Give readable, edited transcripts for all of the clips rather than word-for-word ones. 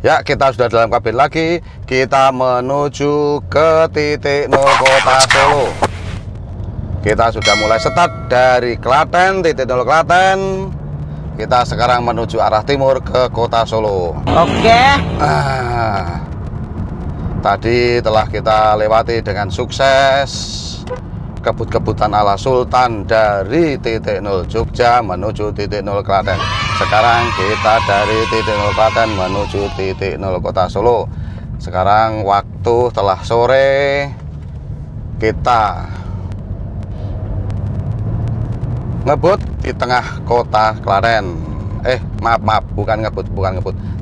Ya, kita sudah dalam kabin lagi. Kita menuju ke titik 0 kota Solo. Kita sudah mulai start dari Klaten, titik 0 Klaten. Kita sekarang menuju arah timur ke kota Solo. Oke. Tadi telah kita lewati dengan sukses kebut-kebutan ala Sultan dari titik 0 Jogja menuju titik 0 Klaten. Sekarang kita dari titik 0 Klaten menuju titik 0 kota Solo. Sekarang waktu telah sore. Kita ngebut di tengah kota Klaten. Maaf, bukan ngebut,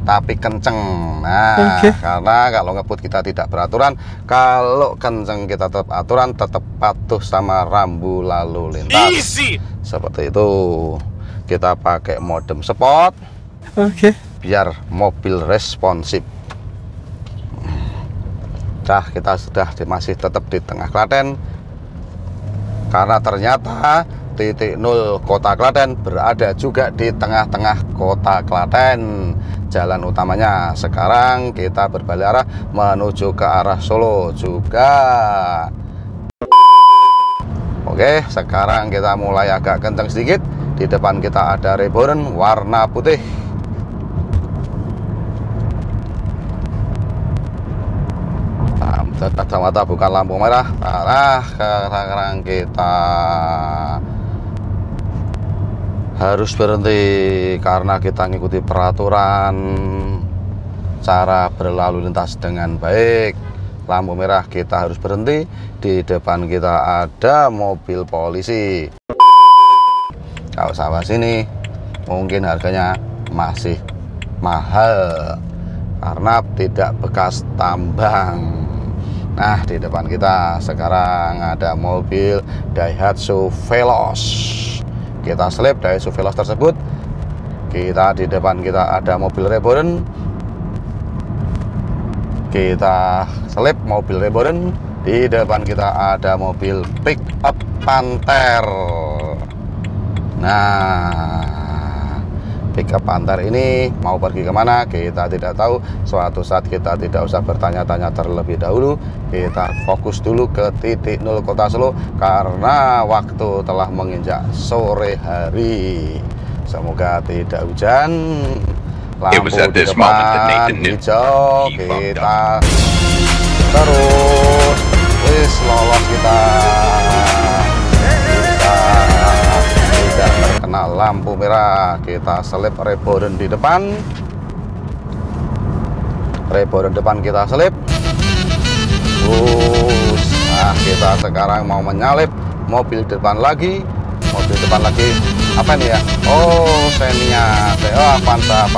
tapi kenceng. Nah, karena kalau ngebut kita tidak beraturan, kalau kenceng kita tetap aturan, tetap patuh sama rambu lalu lintas. Easy. Seperti itu. Kita pakai modem sport. Biar mobil responsif. Nah, kita sudah masih tetap di tengah Klaten. Karena ternyata titik 0 kota Klaten berada juga di tengah-tengah kota Klaten. Jalan utamanya. Sekarang kita berbalik arah menuju ke arah Solo juga. Oke, sekarang kita mulai agak kencang sedikit. Di depan kita ada Reboren warna putih. Kacamata bukan lampu merah. Sekarang kita harus berhenti karena kita ngikuti peraturan cara berlalu lintas dengan baik. Lampu merah kita harus berhenti. Di depan kita ada mobil polisi. Kalau sama sini mungkin harganya masih mahal karena tidak bekas tambang. Nah, di depan kita sekarang ada mobil Daihatsu Veloz. Kita selip Daihatsu Veloz tersebut. Di depan kita ada mobil Reboren. Kita selip mobil Reboren. Di depan kita ada mobil pick up Panther. Nah, pick up Panther ini mau pergi kemana kita tidak tahu. Suatu saat kita tidak usah bertanya-tanya terlebih dahulu. Kita fokus dulu ke titik 0 kota Solo karena waktu telah menginjak sore hari. Semoga tidak hujan. Lampu di depan hijau. Kita terus lolos kita. Tidak terkena lampu merah. Kita selip Reboren di depan. Reboren depan kita selip. Nah, kita sekarang mau menyalip mobil depan lagi. Mobil depan lagi apa ini ya? Oh, Xenia, Avanza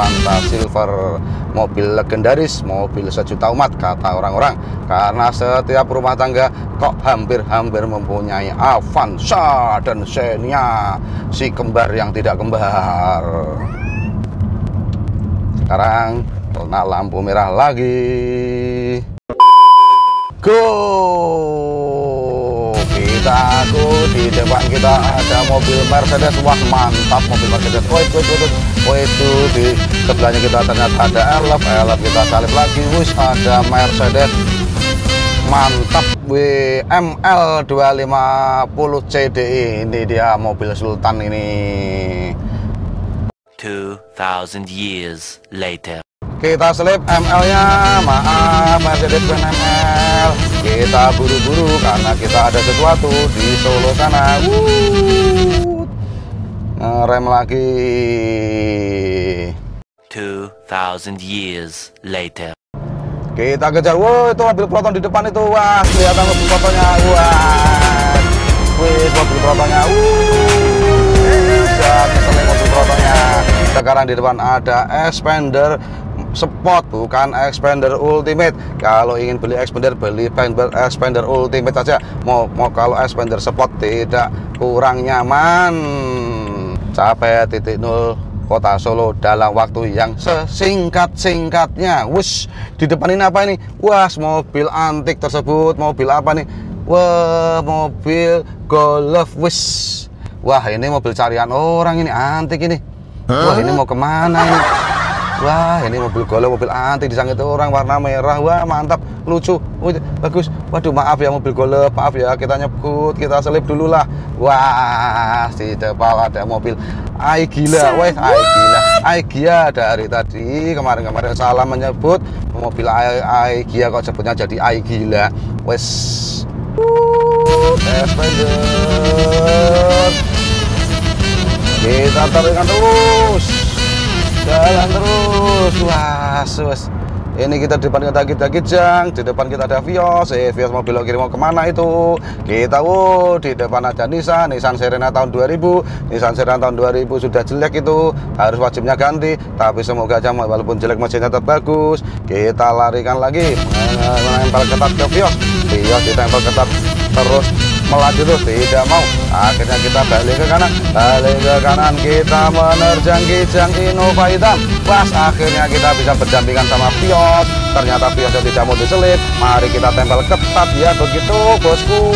Silver. Mobil legendaris, mobil sejuta umat kata orang-orang. Karena setiap rumah tangga kok hampir-hampir mempunyai Avanza dan Xenia, si kembar yang tidak kembar. Sekarang kena lampu merah lagi. Go! Kita go. Di depan kita ada mobil Mercedes. Wah, mantap mobil Mercedes. Itu di sebelahnya kita ternyata ada Elf kita salib lagi. Ada Mercedes mantap WML 250 CDI. Ini dia mobil Sultan ini. 2000 years later. Kita selip ML-nya, maaf Mercedes Benz ML. Kita buru-buru karena kita ada sesuatu di Solo sana. Ngerem lagi. 2000 years later. Kita kejar. Wow, itu mobil Proton di depan itu. Wah, kelihatan mobil Protonnya. Wah, mobil Protonnya. Bisa keselip mobil Protonnya. Sekarang di depan ada Expander Sport, bukan Expander Ultimate. Kalau ingin beli Expander, beli Expander Ultimate saja. Mau kalau Expander Sport tidak kurang nyaman. Capai titik 0 kota Solo dalam waktu yang sesingkat-singkatnya. Di depan ini apa ini? Wah, mobil antik tersebut. Mobil apa nih? Wah, mobil Golf. Wah, ini mobil carian orang ini, antik ini. Wah, ini mau kemana ini? Wah, ini mobil golf, mobil anti disangkut orang warna merah. Wah, mantap, lucu, bagus. Waduh, maaf ya mobil golf, maaf ya kita nyebut, kita selip dulu lah. Wah, di depan ada mobil Ai Gila, wes Ai Gia dari tadi kemarin salah menyebut mobil Ai Gia kok sebutnya jadi Ai Gila. Wes, kita teruskan terus. Jalan terus, was. Ini kita di depan kita Kijang, di depan kita ada Vios. Vios mau belok kiri mau kemana itu? Kita di depan ada Nissan Serena tahun 2000. Nissan Serena tahun 2000 sudah jelek itu, harus wajibnya ganti. Tapi semoga aja walaupun jelek mesinnya tetap bagus. Kita larikan lagi, menempel ketat ke Vios. Vios ditempel ketat terus melaju terus, tidak mau. Akhirnya kita balik ke kanan, kita menerjang Kijang Innova hitam. Pas akhirnya kita bisa berdampingan sama Vios. Ternyata Viosnya tidak mau diselip. Mari kita tempel ketat ya, begitu bosku.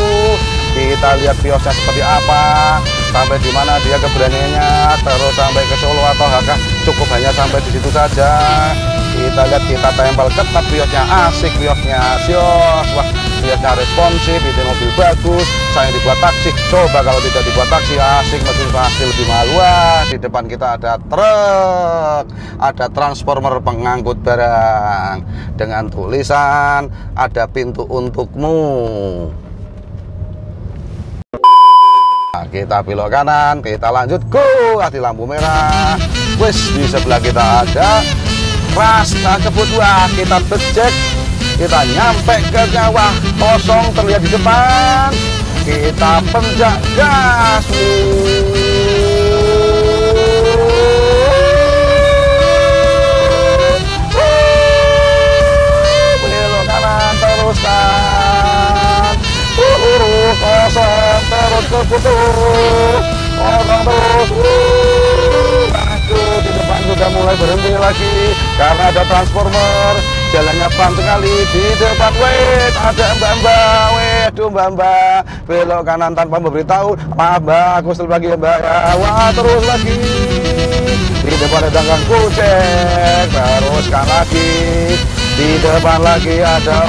Kita lihat Viosnya seperti apa, sampai di mana dia keberaniannya, terus sampai ke Solo atau HK cukup hanya sampai di situ saja. Kita lihat, kita tempel ketat Viosnya, asik Viosnya, sios. Wah, Viosnya responsif, itu mobil bagus. Saya dibuat taksi, coba kalau tidak dibuat taksi, asik, mesin pasti lebih mahal. Wah, di depan kita ada truk, ada transformer pengangkut barang dengan tulisan ada pintu untukmu. Nah, kita belok kanan, kita lanjut go, di lampu merah. Wes, di sebelah kita ada rasta kebut. Wah, kita becek, kita nyampe ke kawah kosong terlihat di depan. Kita pencak gas. Belok kanan teruskan. Kosong terus kebut. Kosong terus. Aduh, di depan sudah mulai berhenti lagi karena ada transformer. Jalannya pelan sekali di depan. Wait, ada mbak-mbak. Waduh, mbak-mbak belok kanan tanpa memberitahu. Maaf mbak, aku selip lagi ya mbak ya. Wah, terus lagi di depan ada gang kucek. Teruskan lagi di depan lagi ada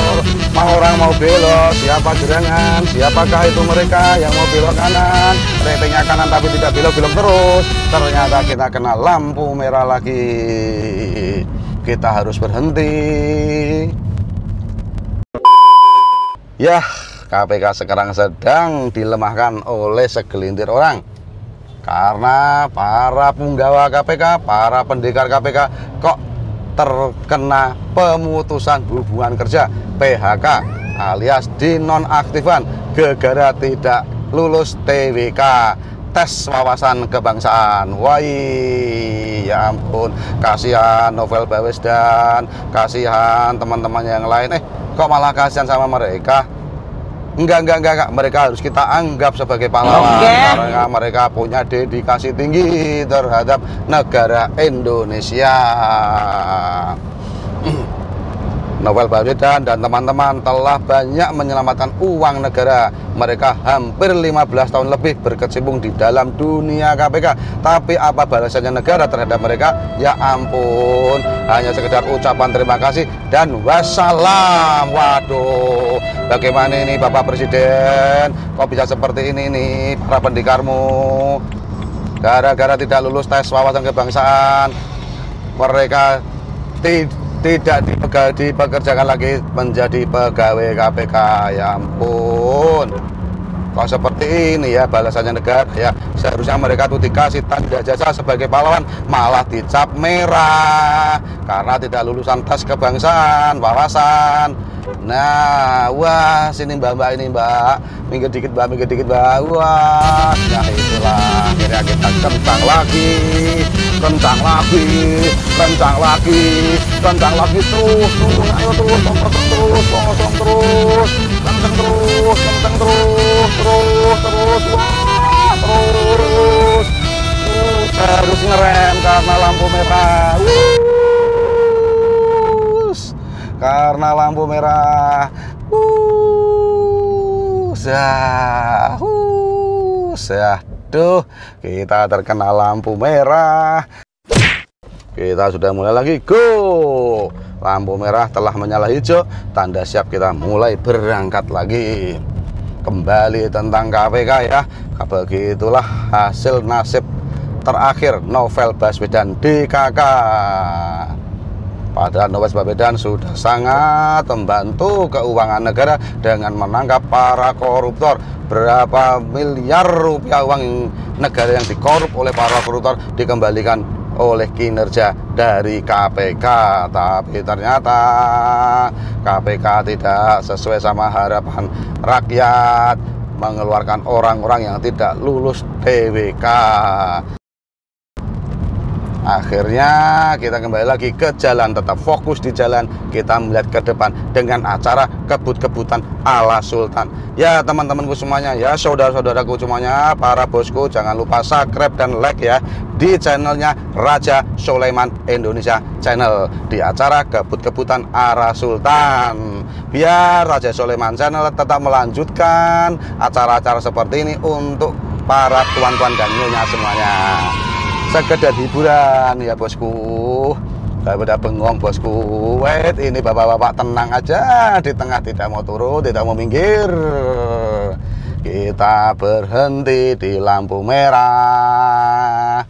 orang mau belok. Siapa gerangan? Siapakah itu mereka yang mau belok kanan? Ratingnya kanan tapi tidak belok terus. Ternyata kita kena lampu merah lagi. Kita harus berhenti. Yah, KPK sekarang sedang dilemahkan oleh segelintir orang. Karena para punggawa KPK, para pendekar KPK kok terkena pemutusan hubungan kerja PHK alias dinonaktifan gara-gara tidak lulus TWK, tes wawasan kebangsaan. Wah, ya ampun, kasihan Novel Baswedan, kasihan teman-teman yang lain. Kok malah kasihan sama mereka? Enggak, mereka harus kita anggap sebagai pahlawan. Karena mereka punya dedikasi tinggi terhadap negara Indonesia. Novel Baswedan dan teman-teman telah banyak menyelamatkan uang negara. Mereka hampir 15 tahun lebih berkecimpung di dalam dunia KPK. Tapi apa balasannya negara terhadap mereka? Ya ampun, hanya sekedar ucapan terima kasih dan wassalam. Waduh, bagaimana ini Bapak Presiden? Kok bisa seperti ini nih para pendekarmu? Gara-gara tidak lulus tes wawasan kebangsaan, mereka tidak dipekerjakan lagi menjadi pegawai KPK. Ya ampun, kok seperti ini ya balasannya negara ya. Seharusnya mereka tuh dikasih tanda jasa sebagai pahlawan, malah dicap merah karena tidak lulusan tes kebangsaan wawasan. Nah, wah, sini mbak ini mbak, minggir dikit mbak. Wah, ya itulah, akhirnya kita kencang lagi terus, ayo terus, kencang terus, wah, terus, harus ngerem karena lampu merah. Karena lampu merah. Aduh, kita terkena lampu merah. Kita sudah mulai lagi, go. Lampu merah telah menyala hijau, tanda siap kita mulai berangkat lagi. Kembali tentang KPK ya. Begitulah hasil nasib terakhir Novel Baswedan DKK. Padahal Novel Baswedan sudah sangat membantu keuangan negara dengan menangkap para koruptor. Berapa miliar rupiah uang negara yang dikorup oleh para koruptor dikembalikan oleh kinerja dari KPK. Tapi ternyata KPK tidak sesuai sama harapan rakyat, mengeluarkan orang-orang yang tidak lulus TWK. Akhirnya kita kembali lagi ke jalan, tetap fokus di jalan, kita melihat ke depan dengan acara kebut-kebutan ala Sultan. Ya teman-temanku semuanya, ya saudara-saudaraku semuanya, para bosku, jangan lupa subscribe dan like ya di channelnya Raja Sulaiman Indonesia Channel di acara kebut-kebutan ala Sultan. Biar Raja Sulaiman Channel tetap melanjutkan acara-acara seperti ini untuk para tuan-tuan dan nyonya semuanya. Sekedar hiburan ya bosku, daripada bengong bosku. Wait, ini bapak-bapak tenang aja di tengah, tidak mau turun, tidak mau minggir. Kita berhenti di lampu merah.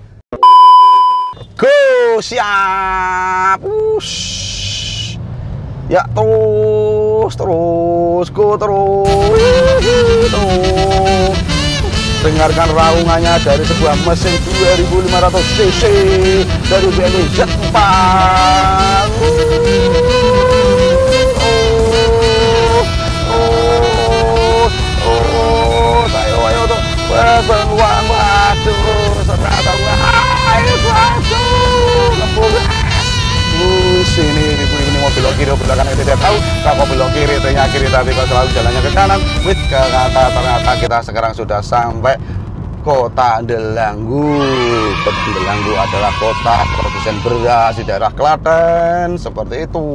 Go, siap. Ush. Ya terus go terus. Dengarkan raungannya dari sebuah mesin 2500 cc dari BMW Z4. Ayo tuh beruang, waduh, serata sini ini mobil kiri belakang tidak tahu, kalau belok kiri ternyata kiri tapi kok selalu jalannya ke kanan. Wih, ternyata kita sekarang sudah sampai Kota Delanggu. Kota Delanggu adalah kota produsen beras di daerah Klaten, seperti itu.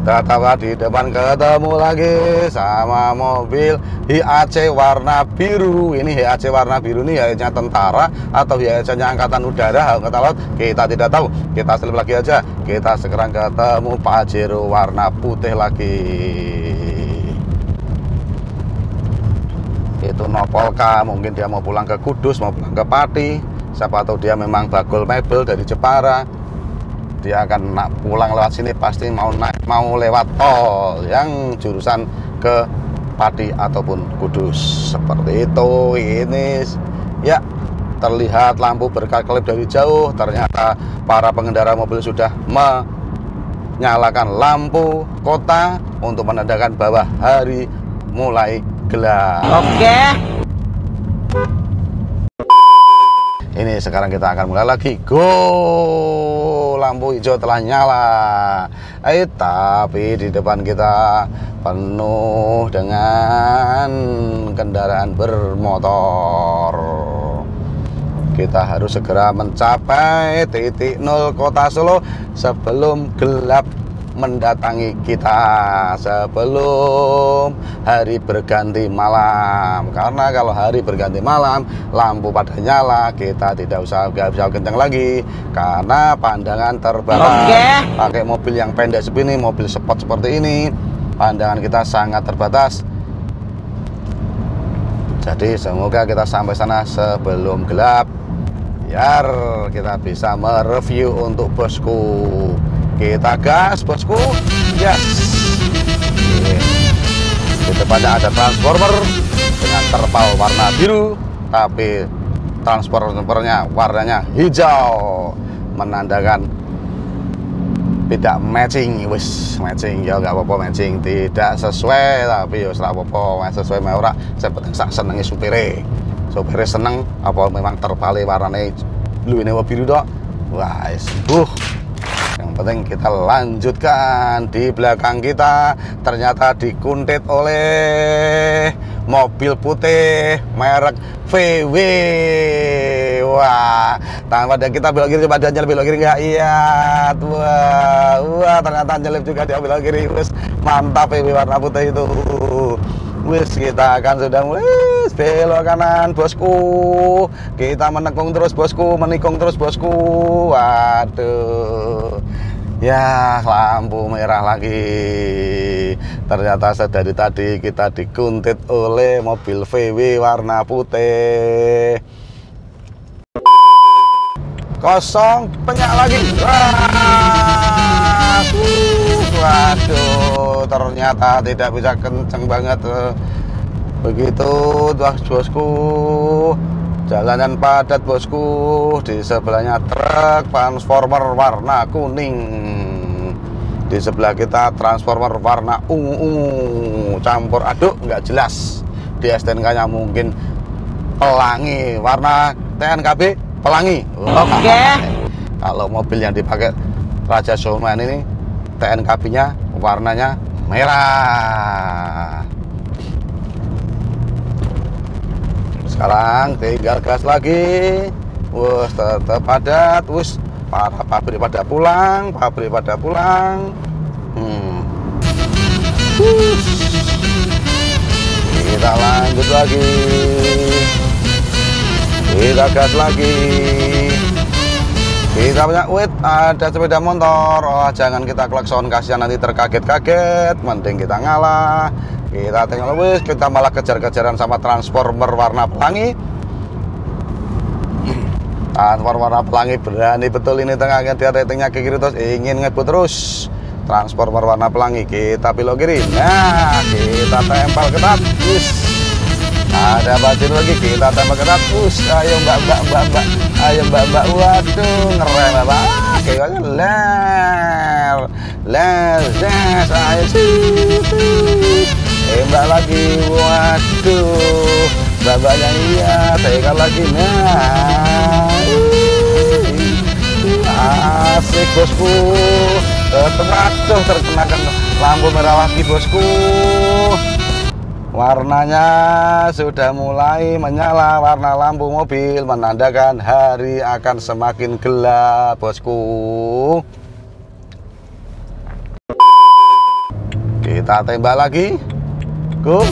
Tatawa di depan ketemu lagi sama mobil HAC warna biru. Ini HAC warna biru ini HAC-nya tentara atau HAC-nya angkatan udara, angkatan laut, kita tidak tahu. Kita selip lagi aja. Kita sekarang ketemu Pajero warna putih lagi. Itu Nopolka, mungkin dia mau pulang ke Kudus, mau pulang ke Pati. Siapa tahu dia memang bagol mebel dari Jepara. Dia akan pulang lewat sini, pasti mau lewat tol yang jurusan ke Pati ataupun Kudus, seperti itu. Ini ya terlihat lampu berkelap dari jauh. Ternyata para pengendara mobil sudah menyalakan lampu kota untuk menandakan bahwa hari mulai gelap. Oke. Ini sekarang kita akan mulai lagi, go. Lampu hijau telah nyala. Tapi di depan kita penuh dengan kendaraan bermotor. Kita harus segera mencapai titik nol Kota Solo sebelum gelap mendatangi kita, sebelum hari berganti malam. Karena kalau hari berganti malam, lampu pada nyala, kita nggak bisa kencang lagi karena pandangan terbatas. Pakai mobil yang pendek seperti ini, mobil sport seperti ini, pandangan kita sangat terbatas. Jadi semoga kita sampai sana sebelum gelap, biar kita bisa mereview untuk bosku. Kita gas bosku, yes. Di depannya ada transformer dengan terpal warna biru, tapi transformernya warnanya hijau, menandakan tidak matching. Wis matching ya nggak apa-apa, matching tidak sesuai tapi ya nggak apa-apa, sesuai mau ora. Saya penting sak senengi supire seneng apa memang terpale warnanya luwine biru dok. Wah sembuh. Yang penting kita lanjutkan. Di belakang kita ternyata dikuntit oleh mobil putih merek VW. Wah, tanpa ada kita belok kiri, coba dia nyelip belok kiri nggak? Iya, wah ternyata nyelip juga dia belok kiri. Wis mantap VW warna putih itu. Wis kita akan sudah mulai belok kanan bosku. Kita menekung terus bosku, menikung terus bosku. Waduh, ya lampu merah lagi. Ternyata dari tadi kita dikuntit oleh mobil VW warna putih. Kosong, penyak lagi. Waduh, ternyata tidak bisa kenceng banget. Begitu bosku, jalanan padat bosku, di sebelahnya truk transformer warna kuning, di sebelah kita transformer warna ungu campur aduk nggak jelas. Di STNK-nya mungkin pelangi, warna TNKB pelangi. Oke. Kalau mobil yang dipakai Raja Sulaiman ini TNKB-nya warnanya merah. Sekarang tinggal gas lagi. Wus, tetap padat. Wus, para pabrik pada pulang, Kita lanjut lagi. Kita gas lagi. Kita punya, ada sepeda motor. Oh, jangan kita klakson, kasihan nanti terkaget-kaget. Mending kita ngalah. Kita tinggal kita malah kejar-kejaran sama transformer warna pelangi. Transformer warna pelangi berani betul ini tengahnya, dia ratingnya ke kiri terus, ingin ngebut terus. Transformer warna pelangi, kita belok kiri. Nah, kita tempel ketat. Ada banjir lagi, kita tempel ketat. Ayo mbak. Ayo mbak. Waduh, ngerem mbak. Kayaknya ayo mbak lagi. Waduh, mbaknya iya, tekan lagi. Nah, asik bosku. Waduh, terkenakan lampu merah lagi bosku. Warnanya sudah mulai menyala, warna lampu mobil menandakan hari akan semakin gelap bosku. Kita tembak lagi. Go.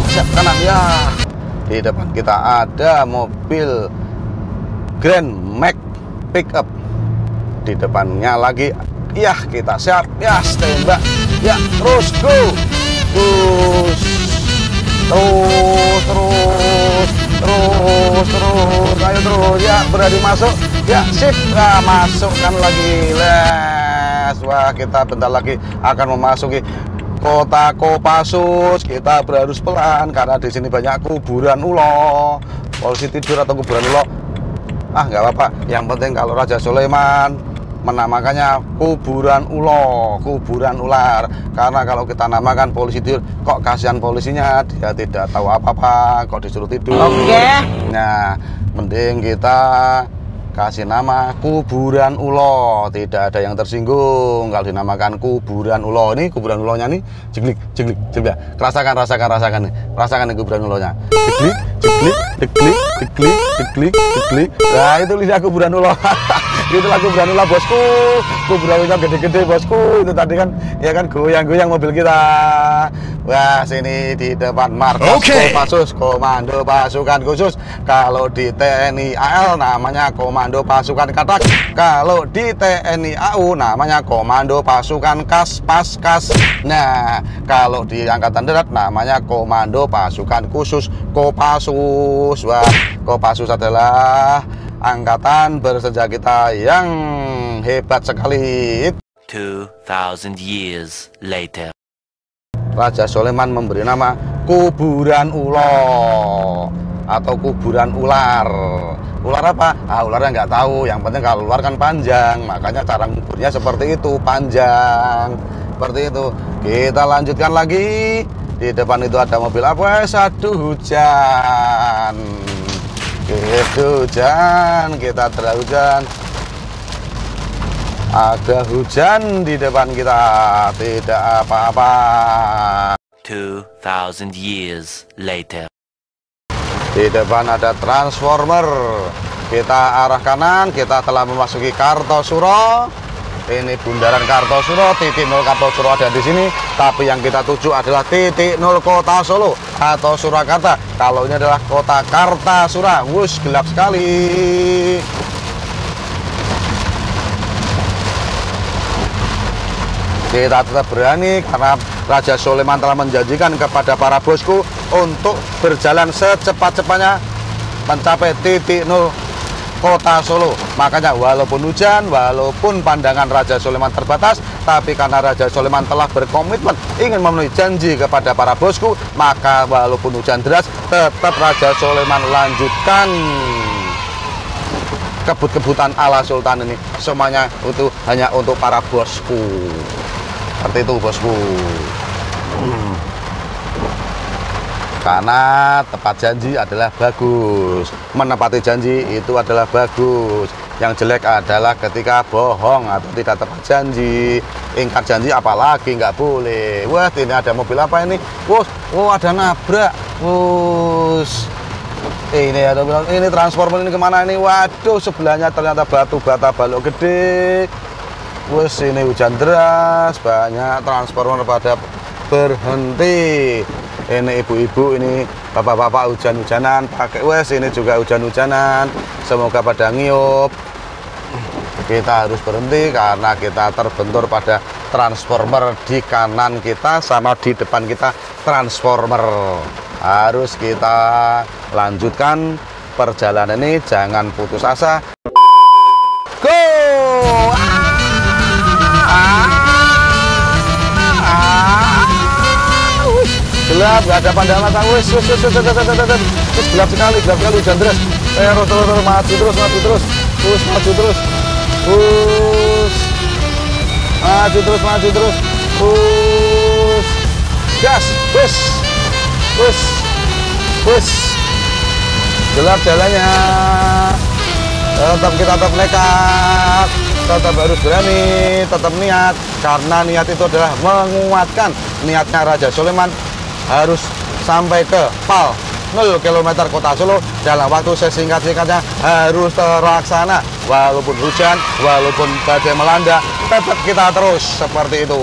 Siap kanan ya. Di depan kita ada mobil Grand Max pickup. Di depannya lagi, ya kita siap, ya tembak, ya terus go, terus, ayo terus, ya berani masuk, ya sip, nah, masukkan lagi, les. Wah, kita bentar lagi akan memasuki Kota Kopassus. Kita berharus pelan karena di sini banyak kuburan ulo. Polisi tidur atau kuburan ulo, nggak apa-apa. Yang penting kalau Raja Sulaiman menamakannya kuburan ulo, kuburan ular. Karena kalau kita namakan polisi tidur, kok kasihan polisinya, dia tidak tahu apa-apa, kok disuruh tidur. Oke. Nah, mending kita kasih nama kuburan ulo, tidak ada yang tersinggung kalau dinamakan kuburan ulo. Ini kuburan ulonya nih, jeglik ya. Rasakan nih kuburan ulonya. Jeglik. Nah, itu lidah kuburan ulo. Itulah kuburan ulo bosku. Kuburan ulo gede-gede bosku. Itu tadi kan, ya kan goyang-goyang mobil kita. Wah, sini di depan markas Kopassus, Komando Pasukan Khusus. Kalau di TNI AL namanya Komando Pasukan Katak. Kalau di TNI AU namanya Komando Pasukan Paskas. Nah, kalau di Angkatan Darat namanya Komando Pasukan Khusus Kopassus. Wah, Kopassus adalah angkatan bersenjata yang hebat sekali. 2000 years later. Raja Sulaiman memberi nama kuburan ulo atau kuburan ular. Ular apa? Ularnya nggak tahu. Yang penting kalau ular kan panjang, makanya cara nguburnya seperti itu, panjang. Seperti itu. Kita lanjutkan lagi. Di depan itu ada mobil apa? Aduh, hujan. Kita terlalu hujan. Ada hujan di depan kita, tidak apa-apa. 2000 years later. Di depan ada transformer kita arah kanan, kita telah memasuki Kartosuro. Ini bundaran Kartosuro, titik 0 Kartosuro ada di sini. Tapi yang kita tuju adalah titik 0 kota Solo atau Surakarta. Kalau ini adalah kota Kartasura. Wush, gelap sekali. Kita tetap berani karena Raja Soleman telah menjanjikan kepada para bosku untuk berjalan secepat-cepatnya mencapai titik 0 kota Solo. Makanya walaupun hujan, walaupun pandangan Raja Soleman terbatas, tapi karena Raja Soleman telah berkomitmen ingin memenuhi janji kepada para bosku, maka walaupun hujan deras, tetap Raja Soleman lanjutkan kebut-kebutan ala Sultan ini. Semuanya itu hanya untuk para bosku. Seperti itu bosku. Karena tepat janji adalah bagus, menepati janji itu adalah bagus. Yang jelek adalah ketika bohong atau tidak tepat janji. Ingkar janji apalagi nggak boleh. Wah, ini ada mobil apa ini? Wah, ada nabrak. Ini ada bilang ini transformer ini kemana ini? Waduh, sebelahnya ternyata batu bata balok gede. Wes, ini hujan deras, banyak transformer pada berhenti. Ini ibu-ibu, ini bapak-bapak hujan-hujanan pakai wes, ini juga hujan-hujanan. Semoga pada ngiyup. Kita harus berhenti karena kita terbentur pada transformer di kanan kita sama di depan kita transformer. Harus kita lanjutkan perjalanan ini, jangan putus asa. Go! Gelap, nggak ada pandangan mata. Wis, gelap sekali hujan deras. Terus maju terus, maju terus, gas, wis, gelap jalannya. Kita tetap nekat, tetap harus berani, tetap niat, karena niat itu adalah menguatkan. Niatnya Raja Soleman harus sampai ke PAL 0 km kota Solo dalam waktu sesingkat-singkatnya, harus terlaksana. Walaupun hujan, walaupun badai melanda, tetap kita terus seperti itu.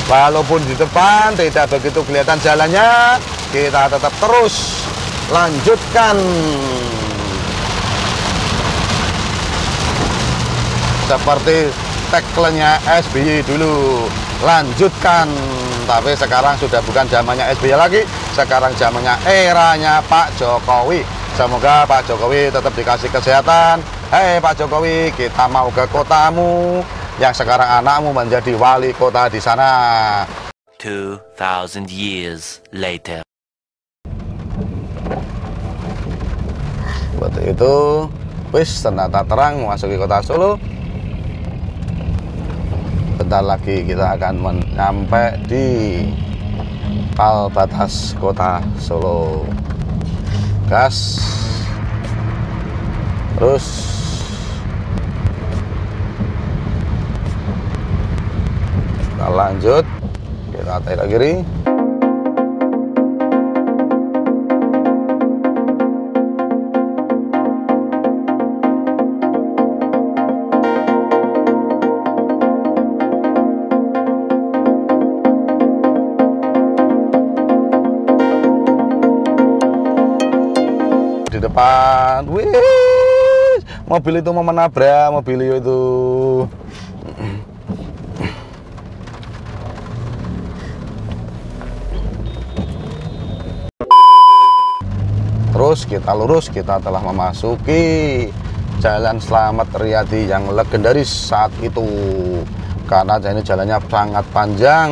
Walaupun di depan tidak begitu kelihatan jalannya, kita tetap terus lanjutkan. Seperti tagline-nya SBY dulu, lanjutkan. Tapi sekarang sudah bukan zamannya SBY lagi, sekarang zamannya eranya Pak Jokowi. Semoga Pak Jokowi tetap dikasih kesehatan. Hei Pak Jokowi, kita mau ke kotamu yang sekarang anakmu menjadi wali kota di sana. 2000 years later. Seperti itu. Wis, ternyata terang memasuki kota Solo. Bentar lagi kita akan sampai di PAL batas kota Solo. Gas, terus kita lanjut, kita tarik kiri. Depan, wih, mobil itu mau menabrak mobil itu. Terus kita lurus, kita telah memasuki Jalan Slamet Riyadi yang legendaris saat itu, karena ini jalannya sangat panjang.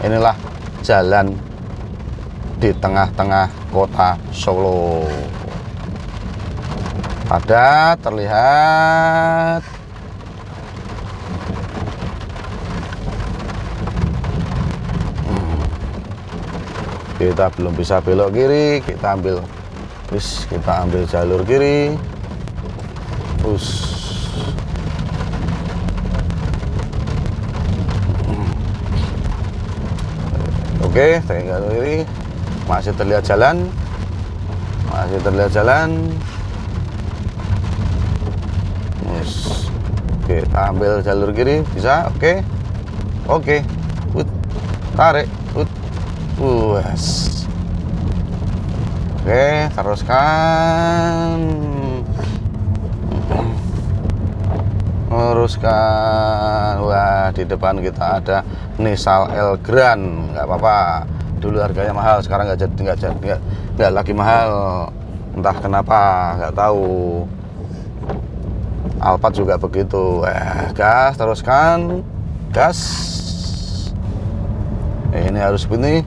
Inilah jalan di tengah-tengah kota Solo. Ada terlihat. Kita belum bisa belok kiri, kita ambil jalur kiri. Terus oke, tinggal kiri. Masih terlihat jalan, Kita ambil jalur kiri, bisa? Oke. Oke. Tarik. Wes. Oke, teruskan. Wah, di depan kita ada Nissan Elgrand. Nggak apa-apa. Dulu harganya mahal, sekarang nggak lagi mahal. Entah kenapa, nggak tahu. Alphard juga begitu. Gas, teruskan. Gas. Ini harus begini.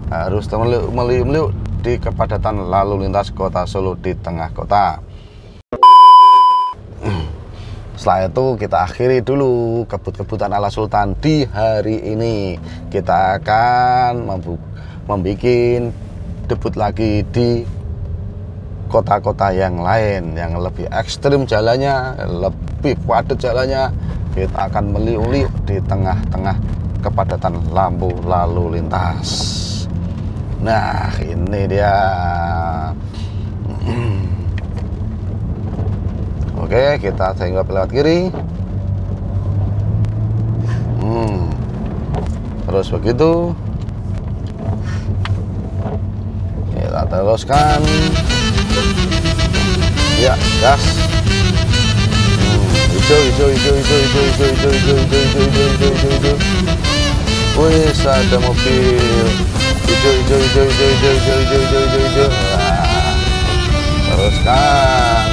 Harus meliuk-meliuk di kepadatan lalu lintas kota Solo di tengah kota. Setelah itu kita akhiri dulu kebut-kebutan ala Sultan di hari ini. Kita akan membuat debut lagi di kota-kota yang lain yang lebih ekstrim jalannya, lebih padat jalannya. Kita akan meliuk-liuk di tengah-tengah kepadatan lampu lalu lintas. Nah, ini dia. Oke, kita senggol lewat kiri. Terus begitu. Kita teruskan. Ya, gas. Hijau. Wih, ada mobil. Hijau. Nah, teruskan.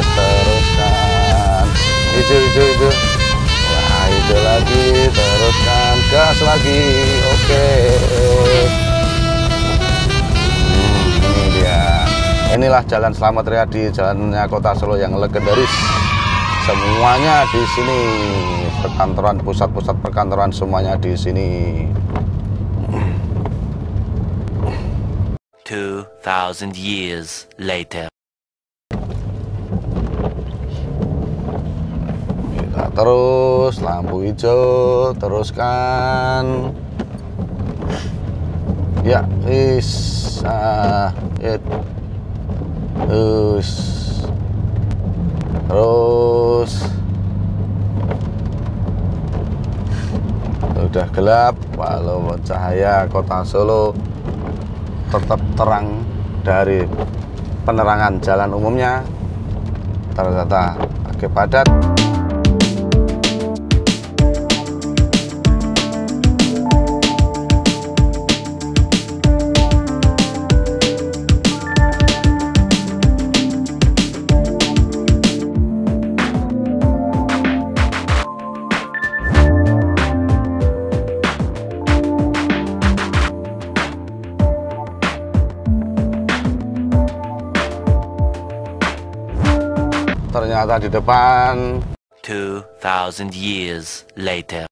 Teruskan. Hijau. Wah, hijau lagi. Teruskan. Gas lagi. Oke. Ini dia. Inilah Jalan Slamet Riyadi, jalannya kota Solo yang legendaris. Semuanya di sini. Perkantoran, pusat-pusat perkantoran semuanya di sini. 2,000 years later. Kita terus lampu hijau, teruskan. Ya, terus udah gelap, walau cahaya kota Solo tetap terang dari penerangan jalan umumnya. Ternyata agak padat. Ternyata di depan 2,000 years later.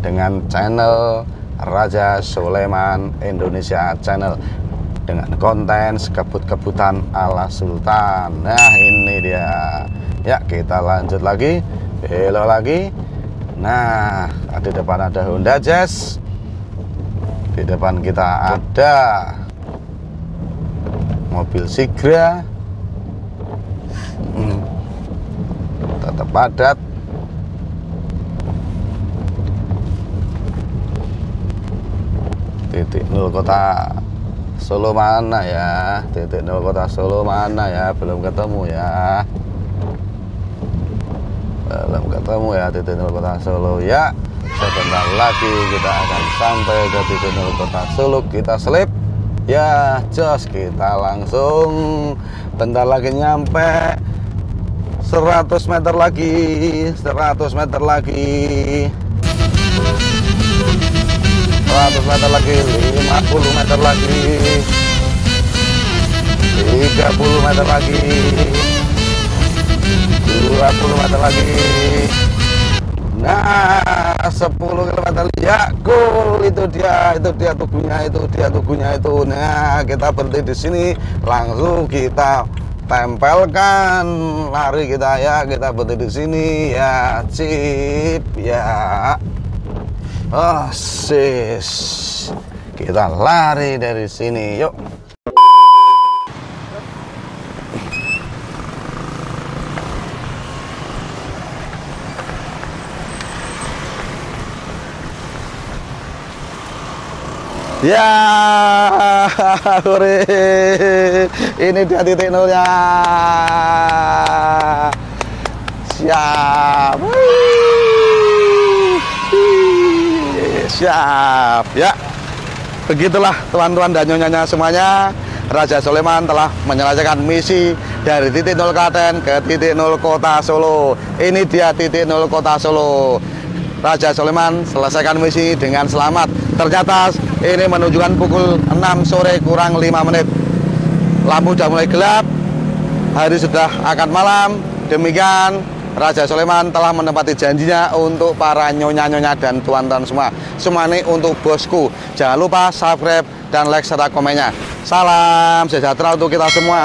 dengan channel Raja Sulaiman Indonesia Channel dengan konten kebut-kebutan ala Sultan. Nah, ini dia. Ya, kita lanjut lagi, belok lagi. Nah, di depan ada Honda Jazz. Di depan kita ada mobil Sigra. Tetap padat. Titik nol kota Solo mana ya? Titik nol kota Solo mana ya? Belum ketemu ya. Belum ketemu ya titik nol kota Solo ya. Sebentar lagi kita akan sampai ke titik nol kota Solo. Kita selip. Ya, jos, kita langsung bentar lagi nyampe. 100 meter lagi, 100 meter lagi, 100 meter lagi, 50 meter lagi, 30 meter lagi, 20 meter lagi. Nah, 10 km ya, gol. Itu dia tugunya itu. Nah, kita berhenti di sini, langsung kita tempelkan lari kita ya. Kita berhenti di sini ya, sip ya. Oh, sis, kita lari dari sini, yuk. Ya, hore. Ini dia titik nolnya. Siap. Siap. Ya. Begitulah teman-teman dan nyonyanya semuanya. Raja Soleman telah menyelesaikan misi dari titik nol Klaten ke titik nol kota Solo. Ini dia titik nol kota Solo. Raja Soleman selesaikan misi dengan selamat. Ternyata ini menunjukkan pukul 6 sore kurang 5 menit. Lampu sudah mulai gelap. Hari sudah akan malam. Demikian Raja Soleman telah menepati janjinya untuk para nyonya-nyonya dan tuan-tuan semua. Semua ini untuk bosku. Jangan lupa subscribe dan like serta komennya. Salam sejahtera untuk kita semua.